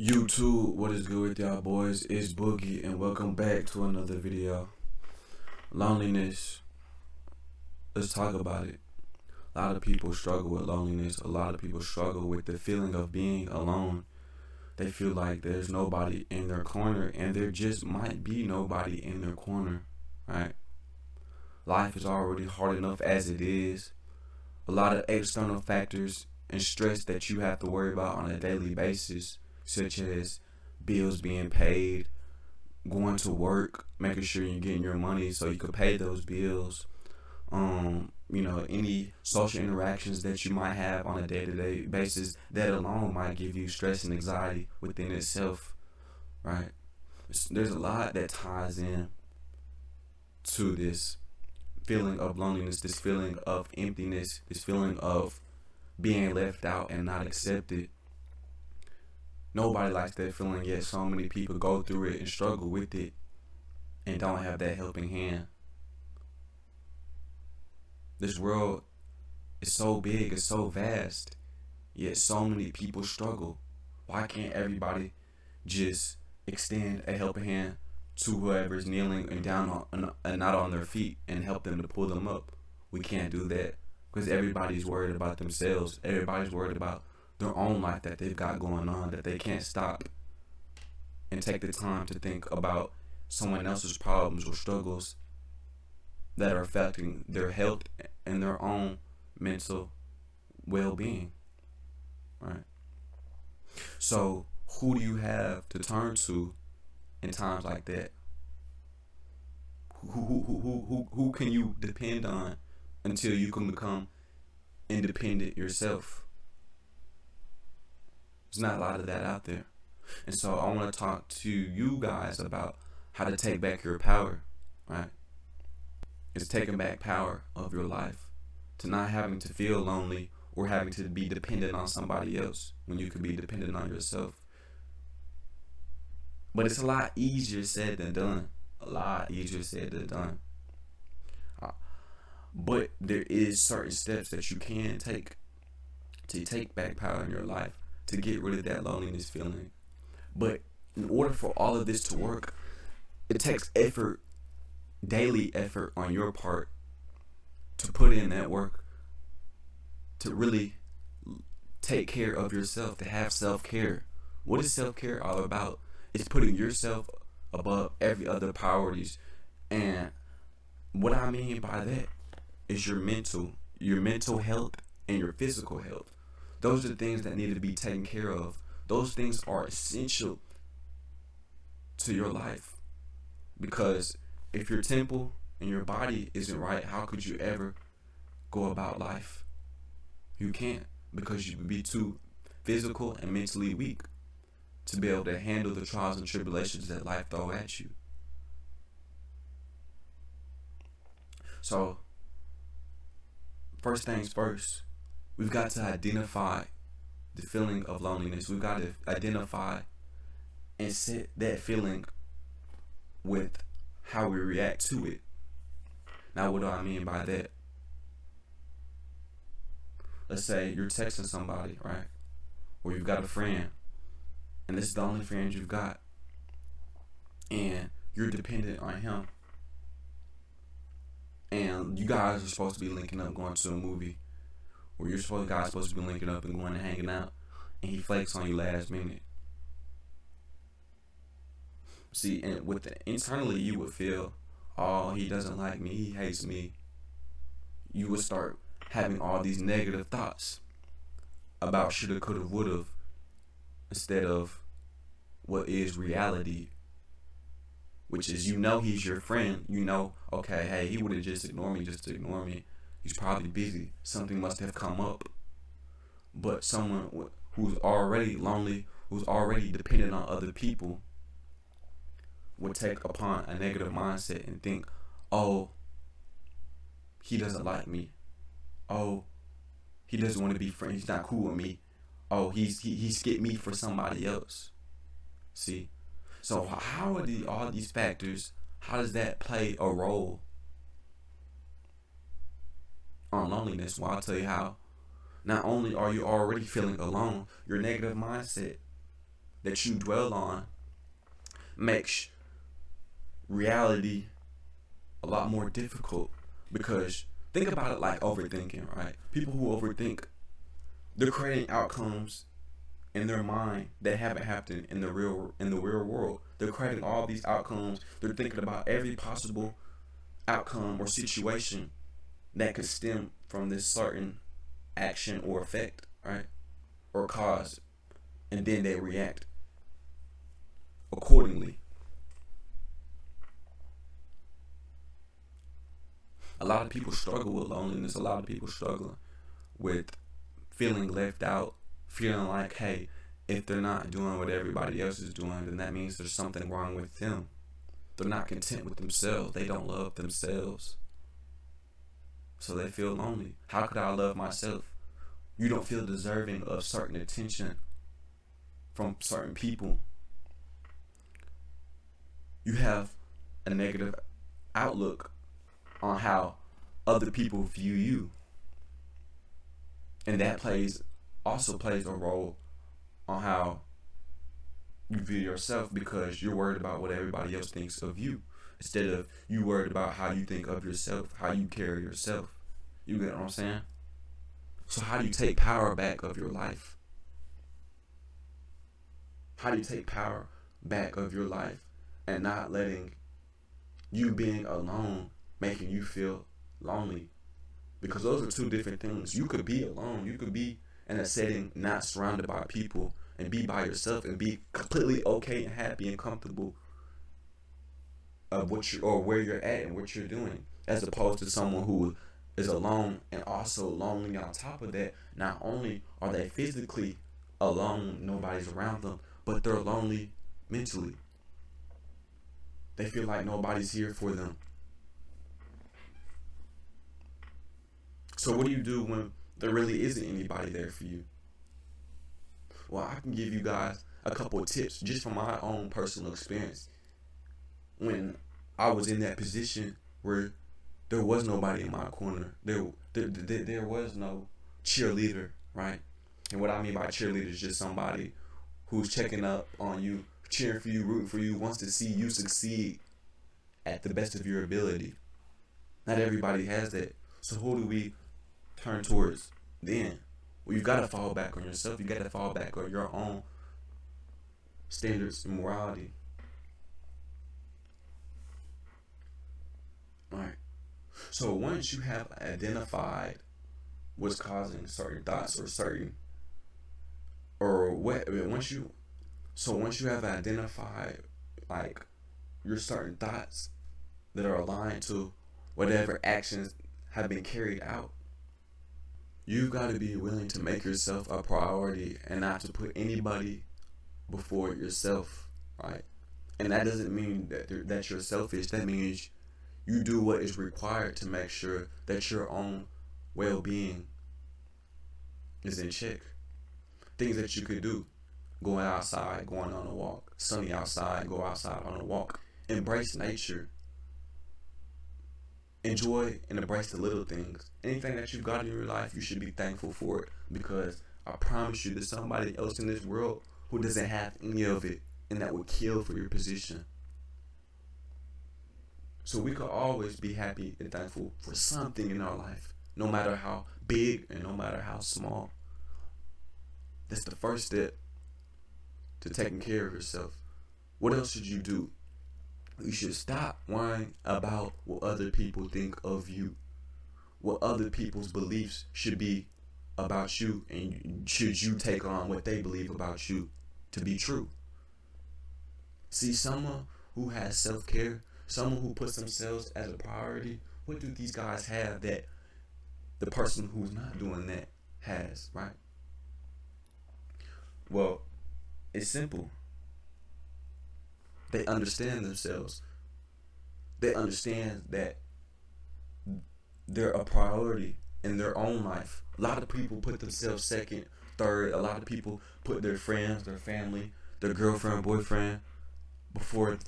YouTube, what is good with y'all boys? It's Boogie and welcome back to another video. Loneliness, let's talk about it. A lot of people struggle with loneliness. A lot of people struggle with the feeling of being alone. They feel like there's nobody in their corner, and there just might be nobody in their corner, right? Life is already hard enough as it is. A lot of external factors and stress that you have to worry about on a daily basis, such as bills being paid, going to work, making sure you're getting your money so you can pay those bills, any social interactions that you might have on a day-to-day basis, that alone might give you stress and anxiety within itself, right? There's a lot that ties in to this feeling of loneliness, this feeling of emptiness, this feeling of being left out and not accepted. Nobody likes that feeling, yet so many people go through it and struggle with it and don't have that helping hand. This world is so big, it's so vast, yet so many people struggle. Why can't everybody just extend a helping hand to whoever's kneeling and down on, and not on their feet, and help them to pull them up? We can't do that because everybody's worried about themselves. Everybody's worried about their own life that they've got going on, that they can't stop and take the time to think about someone else's problems or struggles that are affecting their health and their own mental well-being, right? So who do you have to turn to in times like that? Who can you depend on until you can become independent yourself? There's not a lot of that out there. And so I want to talk to you guys about how to take back your power, right? It's taking back power of your life, to not having to feel lonely or having to be dependent on somebody else when you can be dependent on yourself. But it's a lot easier said than done. A lot easier said than done. But there is certain steps that you can take to take back power in your life, to get rid of that loneliness feeling. But in order for all of this to work, it takes effort, daily effort on your part, to put in that work, to really take care of yourself, to have self-care. What is self-care all about? It's putting yourself above every other priorities. And what I mean by that is your mental health and your physical health. Those are the things that need to be taken care of. Those things are essential to your life, because if your temple and your body isn't right, how could you ever go about life? You can't, because you would be too physical and mentally weak to be able to handle the trials and tribulations that life throw at you. So, first things first, we've got to identify the feeling of loneliness. We've got to identify and set that feeling with how we react to it. Now, what do I mean by that? Let's say you're texting somebody, right? Or you've got a friend, and this is the only friend you've got, and you're dependent on him. And you guys are supposed to be linking up, going to a movie, or you're supposed to be linking up and going and hanging out, and he flakes on you last minute. See, and internally you would feel, oh, he doesn't like me, he hates me. You would start having all these negative thoughts about shoulda, coulda, woulda, instead of what is reality, which is, he's your friend. Okay, hey, he would have just ignored me just to ignore me. He's probably busy. Something must have come up. But someone who's already lonely, who's already dependent on other people, would take upon a negative mindset and think, oh, he doesn't like me. Oh, he doesn't want to be friends. He's not cool with me. Oh, he skipped me for somebody else. See? So how are all these factors, how does that play a role on loneliness? Well, I'll tell you how. Not only are you already feeling alone, your negative mindset that you dwell on makes reality a lot more difficult. Because think about it like overthinking, right? People who overthink, they're creating outcomes in their mind that haven't happened in the real world. They're creating all these outcomes. They're thinking about every possible outcome or situation that could stem from this certain action or effect, right? Or cause. And then they react accordingly. A lot of people struggle with loneliness. A lot of people struggle with feeling left out, feeling like, hey, if they're not doing what everybody else is doing, then that means there's something wrong with them. They're not content with themselves. They don't love themselves. So they feel lonely. How could I love myself? You don't feel deserving of certain attention from certain people. You have a negative outlook on how other people view you. And that also plays a role on how you view yourself, because you're worried about what everybody else thinks of you instead of you worried about how you think of yourself, how you carry yourself. You get what I'm saying? So how do you take power back of your life? How do you take power back of your life and not letting you being alone making you feel lonely? Because those are two different things. You could be alone. You could be in a setting not surrounded by people and be by yourself and be completely okay and happy and comfortable of what you or where you're at and what you're doing, as opposed to someone who is alone and also lonely on top of that. Not only are they physically alone, nobody's around them, but they're lonely mentally. They feel like nobody's here for them. So what do you do when there really isn't anybody there for you? Well, I can give you guys a couple of tips just from my own personal experience. When I was in that position where there was nobody in my corner, there was no cheerleader, right? And what I mean by cheerleader is just somebody who's checking up on you, cheering for you, rooting for you, wants to see you succeed at the best of your ability. Not everybody has that. So who do we turn towards then? Well, you've got to fall back on yourself. You got to fall back on your own standards and morality. All right. So once you have identified what's causing certain thoughts once you have identified like your certain thoughts that are aligned to whatever actions have been carried out, you've got to be willing to make yourself a priority and not to put anybody before yourself, right? And that doesn't mean that you're selfish. That means you do what is required to make sure that your own well-being is in check. Things that you could do: going outside, going on a walk, sunny outside, go outside on a walk, embrace nature, enjoy and embrace the little things. Anything that you've got in your life, you should be thankful for it, because I promise you there's somebody else in this world who doesn't have any of it, and that would kill for your position. So we could always be happy and thankful for something in our life, no matter how big and no matter how small. That's the first step to taking care of yourself. What else should you do? You should stop worrying about what other people think of you, what other people's beliefs should be about you, and should you take on what they believe about you to be true. See, someone who has self-care, someone who puts themselves as a priority, what do these guys have that the person who's not doing that has, right? Well, it's simple. They understand themselves. They understand that they're a priority in their own life. A lot of people put themselves second, third. A lot of people put their friends, their family, their girlfriend, boyfriend before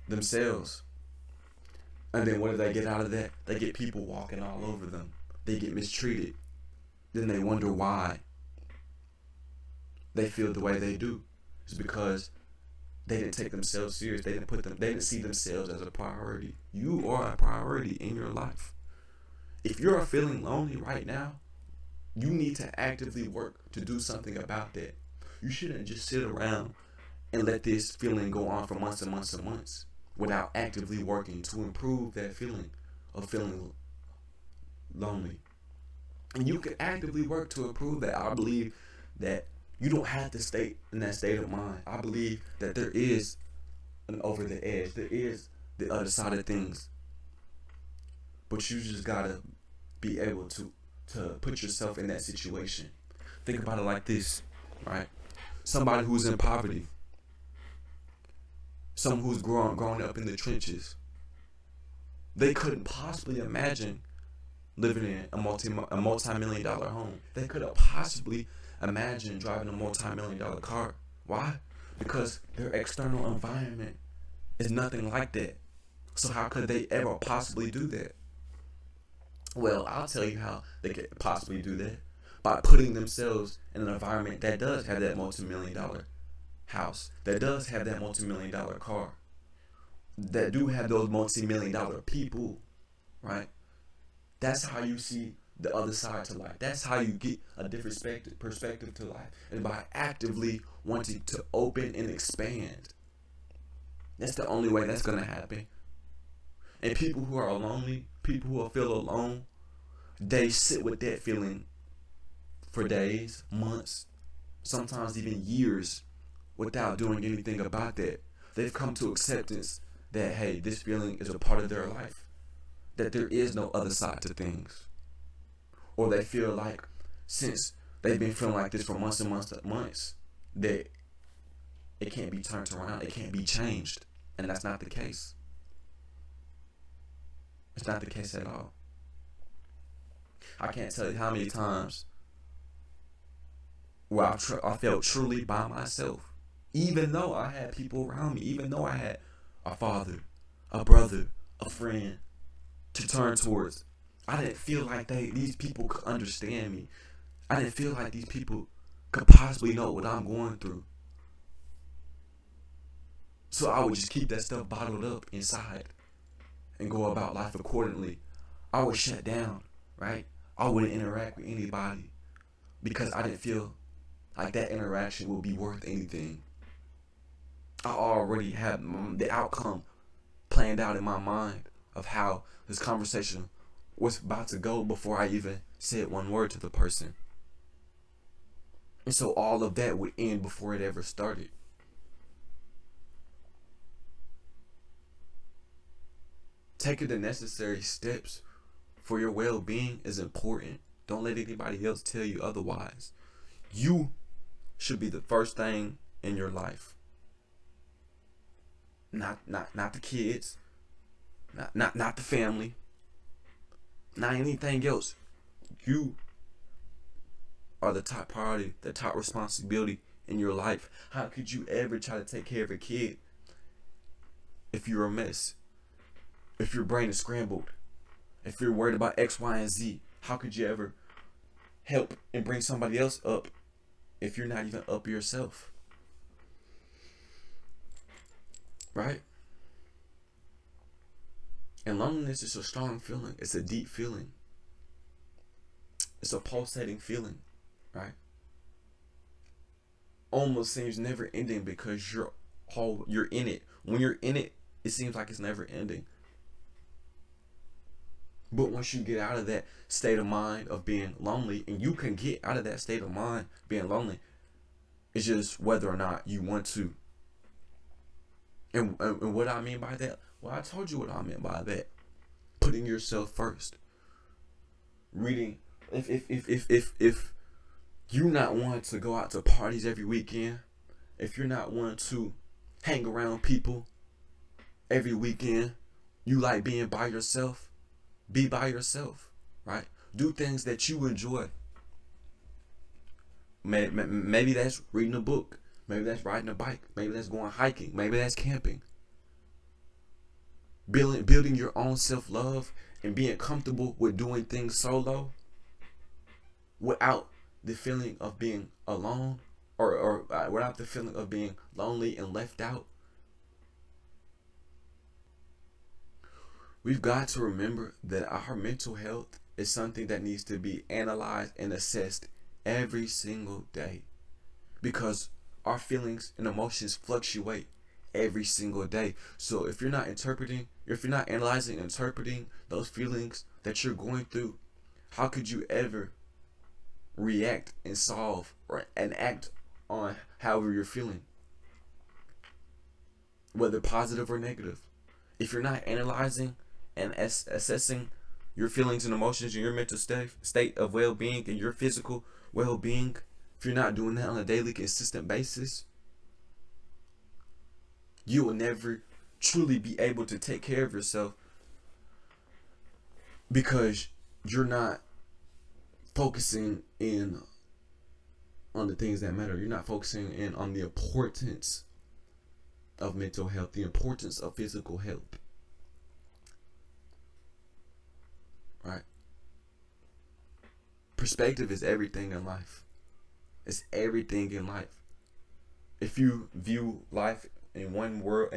themselves. And then what do they get out of that? They get people walking all over them. They get mistreated. Then they wonder why they feel the way they do. It's because they didn't take themselves serious. They didn't see themselves as a priority. You are a priority in your life. If you're feeling lonely right now, you need to actively work to do something about that. You shouldn't just sit around and let this feeling go on for months and months and months without actively working to improve that feeling of feeling lonely. And you can actively work to improve that. I believe that you don't have to stay in that state of mind. I believe that there is an over the edge. There is the other side of things. But you just gotta be able to put yourself in that situation. Think about it like this, right? Somebody who's in poverty, someone who's grown up in the trenches, they couldn't possibly imagine living in a multi-million dollar home. They couldn't possibly imagine driving a multi-million dollar car. Why? Because their external environment is nothing like that. So how could they ever possibly do that? Well, I'll tell you how they could possibly do that. By putting themselves in an environment that does have that multi-million dollar house, that does have that multi-million dollar car, that do have those multi-million dollar people, right? That's how you see the other side to life. That's how you get a different perspective to life. And by actively wanting to open and expand. That's the only way that's going to happen. And people who are lonely, people who feel alone, they sit with that feeling for days, months, sometimes even years without doing anything about that. They've come to acceptance that, hey, this feeling is a part of their life, that there is no other side to things. Or they feel like since they've been feeling like this for months and months and months, that it can't be turned around, it can't be changed. And that's not the case. It's not the case at all. I can't tell you how many times where I felt truly by myself, even though I had people around me, even though I had a father, a brother, a friend to turn towards. I didn't feel like these people could understand me. I didn't feel like these people could possibly know what I'm going through. So I would just keep that stuff bottled up inside and go about life accordingly. I would shut down, right? I wouldn't interact with anybody because I didn't feel like that interaction would be worth anything. I already had the outcome planned out in my mind of how this conversation was about to go before I even said one word to the person. And so all of that would end before it ever started. Taking the necessary steps for your well-being is important. Don't let anybody else tell you otherwise. You should be the first thing in your life. Not the kids. Not the family. Not anything else. You are the top priority, the top responsibility in your life. How could you ever try to take care of a kid if you're a mess? If your brain is scrambled? If you're worried about X, Y, and Z? How could you ever help and bring somebody else up if you're not even up yourself? Right? And loneliness is a strong feeling. It's a deep feeling. It's a pulsating feeling, right? Almost seems never ending because you're in it. When you're in it, it seems like it's never ending. But once you get out of that state of mind of being lonely, and you can get out of that state of mind being lonely, it's just whether or not you want to. And what I mean by that, well, I told you what I meant by that. Putting yourself first. Reading. If you're not wanting to go out to parties every weekend, if you're not wanting to hang around people every weekend, you like being by yourself, be by yourself, right? Do things that you enjoy. Maybe that's reading a book. Maybe that's riding a bike. Maybe that's going hiking. Maybe that's camping. Building your own self-love and being comfortable with doing things solo without the feeling of being alone or without the feeling of being lonely and left out. We've got to remember that our mental health is something that needs to be analyzed and assessed every single day, because our feelings and emotions fluctuate every single day. So if you're not analyzing and interpreting those feelings that you're going through, how could you ever react and solve and act on however you're feeling, whether positive or negative? If you're not analyzing and assessing your feelings and emotions and your mental state of well-being and your physical well-being, if you're not doing that on a daily, consistent basis, you will never truly be able to take care of yourself, because you're not focusing in on the things that matter. You're not focusing in on the importance of mental health, the importance of physical health. Right? Perspective is everything in life. It's everything in life. If you view life in one world,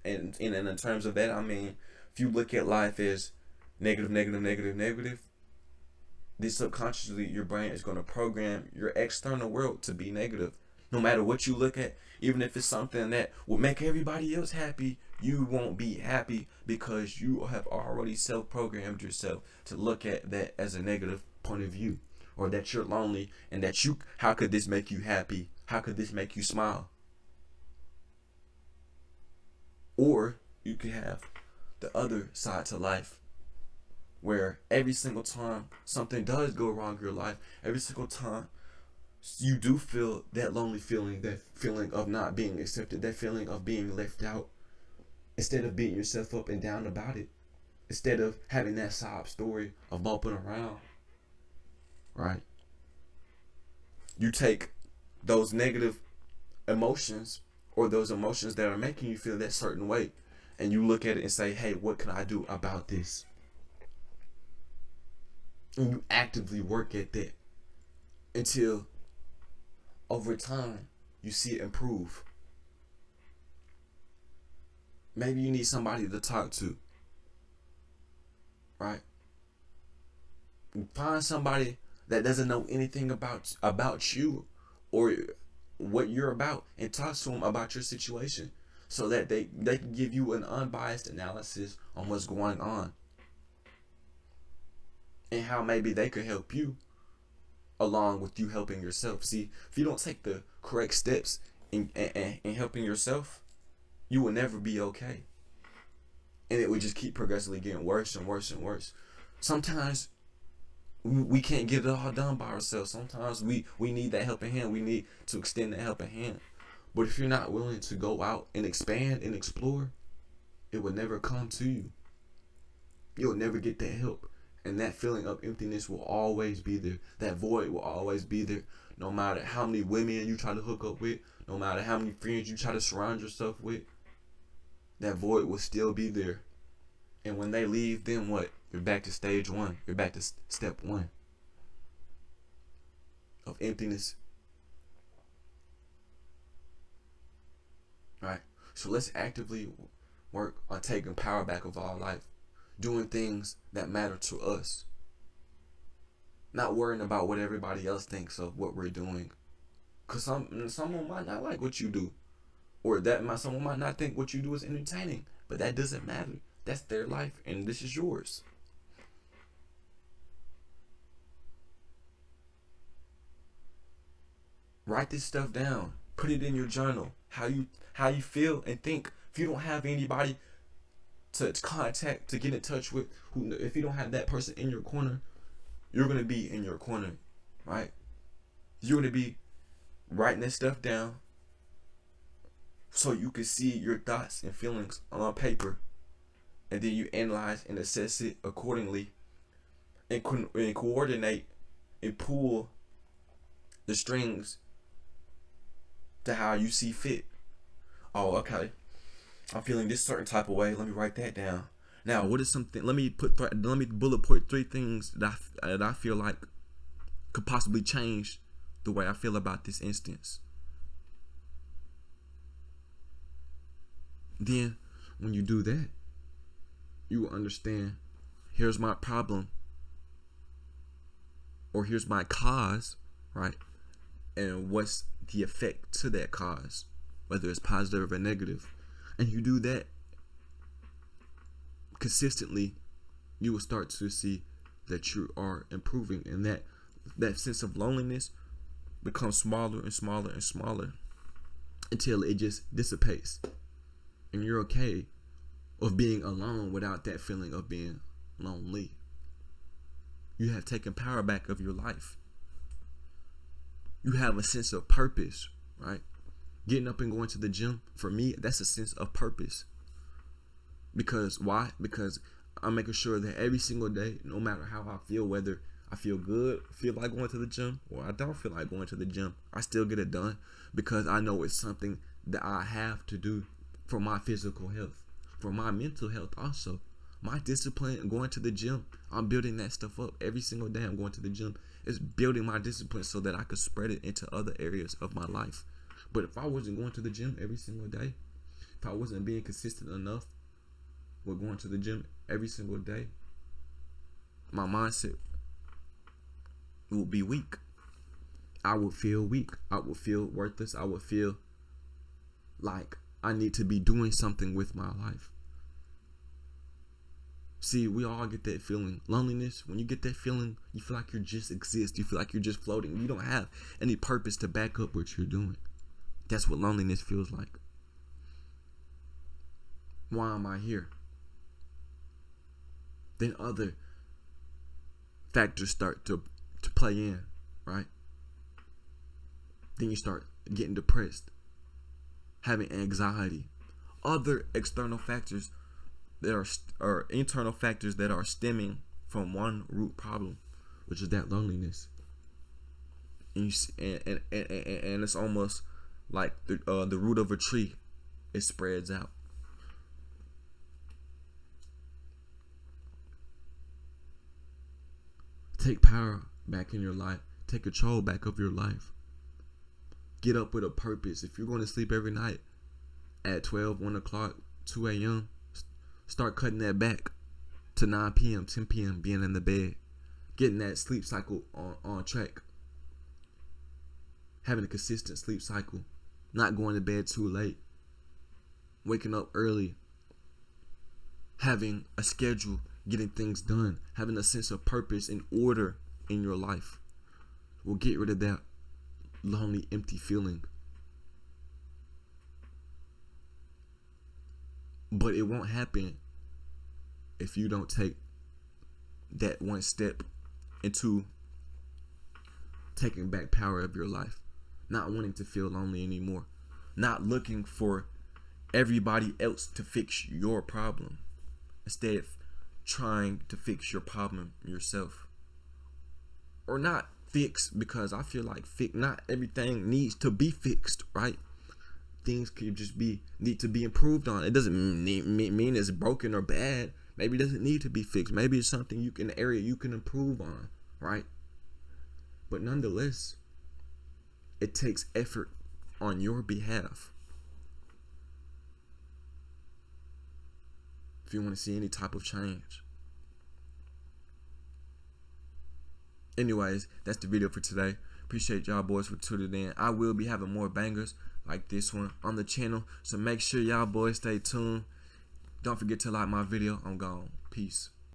and in terms of that, I mean, if you look at life as negative, then subconsciously your brain is going to program your external world to be negative. No matter what you look at, even if it's something that will make everybody else happy, you won't be happy, because you have already self-programmed yourself to look at that as a negative point of view, or that you're lonely, and that how could this make you happy? How could this make you smile? Or you could have the other side to life, where every single time something does go wrong in your life, every single time you do feel that lonely feeling, that feeling of not being accepted, that feeling of being left out, instead of beating yourself up and down about it, instead of having that sob story of moping around, right? You take those negative emotions, or those emotions that are making you feel that certain way, and you look at it and say, hey, what can I do about this? And you actively work at that until over time you see it improve. Maybe you need somebody to talk to, right? Find somebody that doesn't know anything about you or what you're about, and talk to them about your situation, so that they can give you an unbiased analysis on what's going on, and how maybe they could help you along with you helping yourself. See, if you don't take the correct steps in helping yourself, you will never be okay. And it will just keep progressively getting worse and worse and worse. Sometimes we can't get it all done by ourselves. Sometimes we need that helping hand. We need to extend that helping hand. But if you're not willing to go out and expand and explore, it will never come to you. You'll never get that help. And that feeling of emptiness will always be there. That void will always be there. No matter how many women you try to hook up with, no matter how many friends you try to surround yourself with, that void will still be there. And when they leave, then what? You're back to stage one. You're back to step one of emptiness. Right? So let's actively work on taking power back of our life. Doing things that matter to us. Not worrying about what everybody else thinks of what we're doing. Because someone might not like what you do. Or someone might not think what you do is entertaining. But that doesn't matter. That's their life, and this is yours. Write this stuff down. Put it in your journal. How you feel and think. If you don't have anybody to contact, to get in touch with, if you don't have that person in your corner, you're going to be in your corner, right? You're going to be writing this stuff down so you can see your thoughts and feelings on paper, and then you analyze and assess it accordingly, and coordinate and pull the strings to how you see fit. Oh, okay. I'm feeling this certain type of way. Let me write that down. Now, what is something? Let me bullet point 3 things that I feel like could possibly change the way I feel about this instance. Then when you do that, you will understand, here's my problem, or here's my cause, right? And what's the effect to that cause, whether it's positive or negative. And you do that consistently, you will start to see that you are improving, and that sense of loneliness becomes smaller and smaller and smaller until it just dissipates, and you're okay of being alone without that feeling of being lonely. You have taken power back of your life. You have a sense of purpose, right? Getting up and going to the gym, for me, that's a sense of purpose. Because why? Because I'm making sure that every single day, no matter how I feel, whether I feel good, feel like going to the gym, or I don't feel like going to the gym, I still get it done, because I know it's something that I have to do for my physical health, for my mental health also. My discipline, going to the gym, I'm building that stuff up every single day. I'm going to the gym. It's building my discipline so that I could spread it into other areas of my life. But if I wasn't going to the gym every single day, if I wasn't being consistent enough with going to the gym every single day, my mindset would be weak. I would feel weak. I would feel worthless. I would feel like I need to be doing something with my life. See, we all get that feeling. Loneliness, when you get that feeling, you feel like you just exist. You feel like you're just floating. You don't have any purpose to back up what you're doing. That's what loneliness feels like. Why am I here? Then other factors start to play in, right? Then you start getting depressed, having anxiety. Other external factors that are internal factors that are stemming from one root problem, which is that loneliness. And it's almost like the root of a tree. It spreads out. Take power back in your life. Take control back of your life. Get up with a purpose. If you're going to sleep every night at 12, 1 o'clock, 2 a.m., start cutting that back to 9 p.m., 10 p.m., being in the bed. Getting that sleep cycle on track. Having a consistent sleep cycle. Not going to bed too late. Waking up early. Having a schedule. Getting things done. Having a sense of purpose and order in your life will get rid of that lonely, empty feeling. But it won't happen if you don't take that one step into taking back power of your life. Not wanting to feel lonely anymore. Not looking for everybody else to fix your problem. Instead of trying to fix your problem yourself. Or not fix, because I feel like not everything needs to be fixed, right? Things could just need to be improved on. It doesn't mean it's broken or bad. Maybe it doesn't need to be fixed. Maybe it's something an area you can improve on, right? But nonetheless, it takes effort on your behalf. If you want to see any type of change. Anyways, that's the video for today. Appreciate y'all boys for tuning in. I will be having more bangers like this one on the channel, so make sure y'all boys stay tuned. Don't forget to like my video. I'm gone. Peace.